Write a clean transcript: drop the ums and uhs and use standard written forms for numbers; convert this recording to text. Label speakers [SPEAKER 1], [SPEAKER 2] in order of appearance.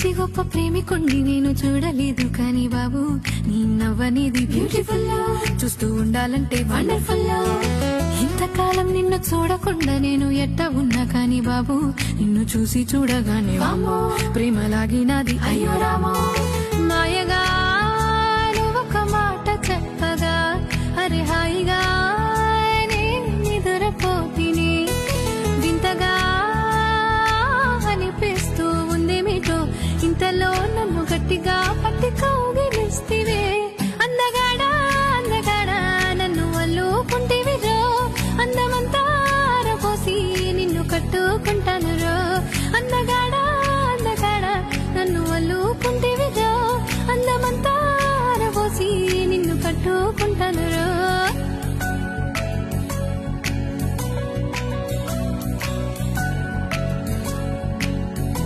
[SPEAKER 1] నీలాంటి గొప్ప ప్రేమికుణ్ణి నేను చూడలేదు కానీ బాబు నీ నవ్వనేది బ్యూటిఫుల్ చూస్తూ ఉండాలంటే వండర్ఫుల్ ఇంతకాలం నిన్ను చూడకుండా నేను ఎట్ట ఉన్నా కానీ బాబు నిన్ను చూసి చూడగానే వామ్మో ప్రేమలాగినది అయ్యో రామో మాయగా నువ్వొక మాట చెప్పగా అరే హాయి